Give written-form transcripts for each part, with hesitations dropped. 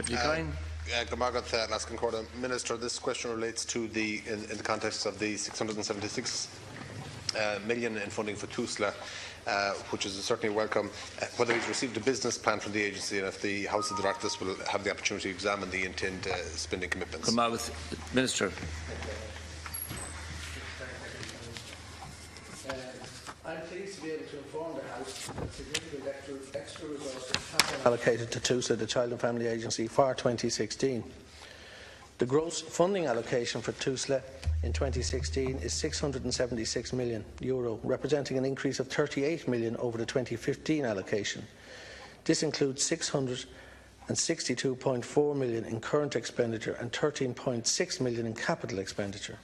Deputy Kyne. Minister, this question relates to in the context of the 676 million in funding for Tusla, which is certainly welcome. Whether he's received a business plan from the agency and if the House of Directors will have the opportunity to examine the intended spending commitments. Minister. I'm pleased to be able to inform the House that significant extra resources have been allocated to Tusla, the Child and Family Agency, for 2016. The gross funding allocation for Tusla in 2016 is €676 million, representing an increase of €38 million over the 2015 allocation. This includes €662.4 million in current expenditure and €13.6 million in capital expenditure.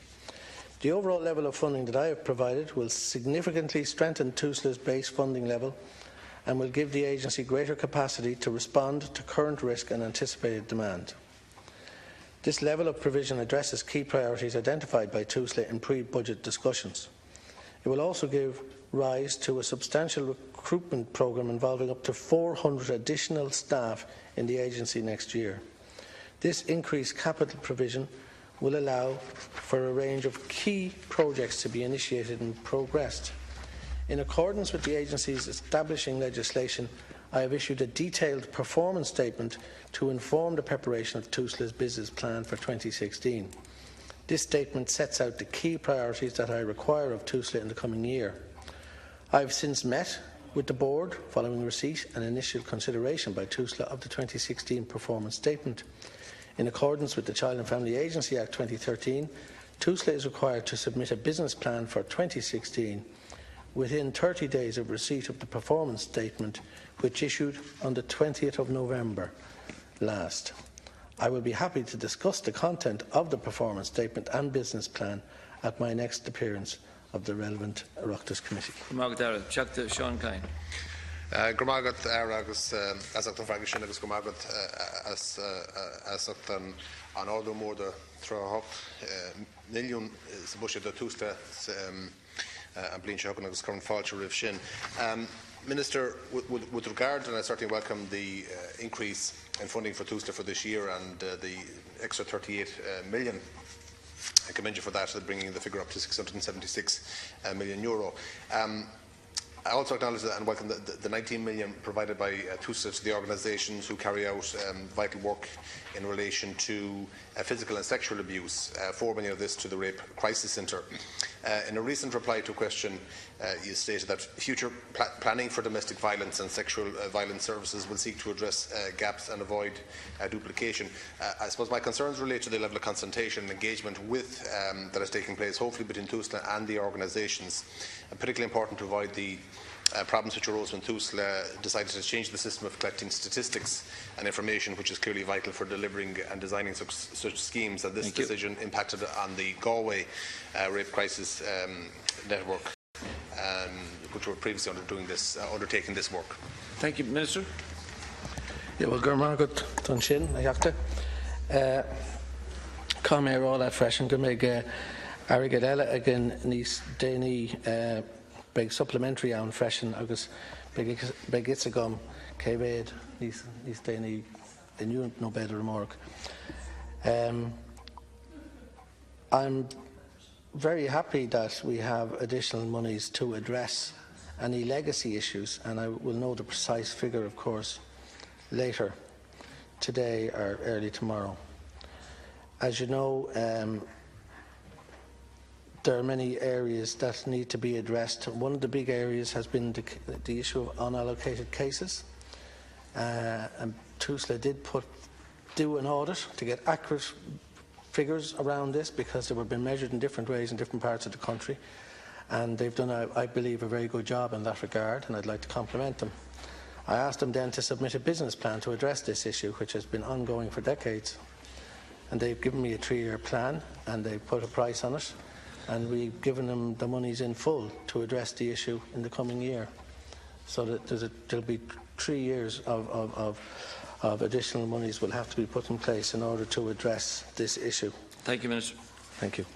The overall level of funding that I have provided will significantly strengthen Tusla's base funding level and will give the agency greater capacity to respond to current risk and anticipated demand. This level of provision addresses key priorities identified by Tusla in pre-budget discussions. It will also give rise to a substantial recruitment programme involving up to 400 additional staff in the agency next year. This increased capital provision will allow for a range of key projects to be initiated and progressed. In accordance with the agency's establishing legislation, I have issued a detailed performance statement to inform the preparation of Tusla's business plan for 2016. This statement sets out the key priorities that I require of Tusla in the coming year. I have since met with the Board following receipt and initial consideration by Tusla of the 2016 performance statement. In accordance with the Child and Family Agency Act 2013, Tusla is required to submit a business plan for 2016 within 30 days of receipt of the performance statement, which issued on the 20th of November last. I will be happy to discuss the content of the performance statement and business plan at my next appearance of the relevant Oireachtas Committee. Seán Kyne. Gramagat agus asachtan fragisin agus gramagat asachtan an order more the throw million is bush the Tusla and blin shock agus current falter rif shin. Minister, with regard, and I certainly welcome the increase in funding for Tusla for this year and the extra 38 million. I commend you for that, bringing the figure up to €676 million. I also acknowledge and welcome the 19 million provided by Tusla to the organisations who carry out vital work in relation to physical and sexual abuse, 4 million of this to the Rape Crisis Centre. In a recent reply to a question, you stated that future planning for domestic violence and sexual violence services will seek to address gaps and avoid duplication. I suppose my concerns relate to the level of consultation and engagement that is taking place, hopefully between Tusla and the organisations, and particularly important to avoid the problems which arose when Tusla decided to change the system of collecting statistics and information, which is clearly vital for delivering and designing such schemes. And this decision impacted on the Galway rape crisis network, which were previously undertaking this work. Thank you, Minister. Yeah, well, Gurmargut Dunshin, I have to come here all that fresh and go make Arigadella again, Nice Dani. Big supplementary on freshen agus big itzagum kebed these daily the new no better remark. I'm very happy that we have additional monies to address any legacy issues, and I will know the precise figure, of course, later today or early tomorrow. As you know, there are many areas that need to be addressed. One of the big areas has been the issue of unallocated cases. And Tusla did do an audit to get accurate figures around this, because they were being measured in different ways in different parts of the country. And they've done, I believe, a very good job in that regard, and I'd like to compliment them. I asked them then to submit a business plan to address this issue, which has been ongoing for decades. And they've given me a 3-year plan, and they've put a price on it. And we've given them the monies in full to address the issue in the coming year. So that there'll be 3 years of additional monies will have to be put in place in order to address this issue. Thank you, Minister. Thank you.